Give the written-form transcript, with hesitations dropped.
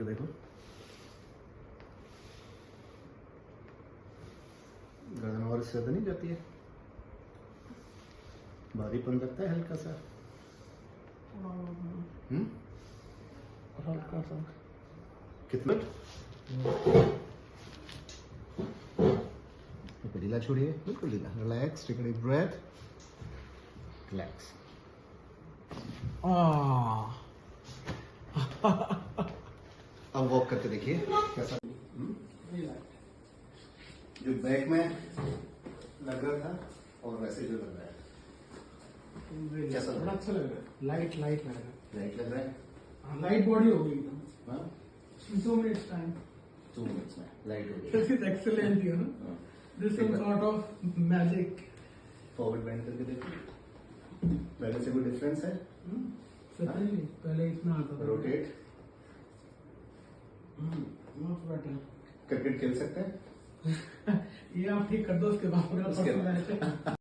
देखो, गर्दन और इससे ज्यादा नहीं जाती है, भारीपन लगता है हल्का सा। हल्का सा। कितना? ढीला छोड़िए, बिल्कुल ढीला। Relax, take a deep breath, relax. अब वॉक करके देखिए कैसा। जो बैक में लग रहा था और वैसे जो लग रहा है कैसा लग रहा है? अच्छा लग रहा है, लाइट लाइट लग रहा है। लाइट लग रहा है? हाँ, लाइट बॉडी हो गई एकदम। हाँ, 2 मिनट्स टाइम। 2 मिनट्स में लाइट हो This गई। is excellent, you know. हाँ। This is some sort of magic. Forward bend करके देखिए, पहले से कोई डिफरेंस है? सच में पहले इतना आता था। रोटेट। Much better. क्रिकेट खेल सकते हैं? ये आप ठीक कर दो, उसके बाद पूरा उसके परफॉर्मेंस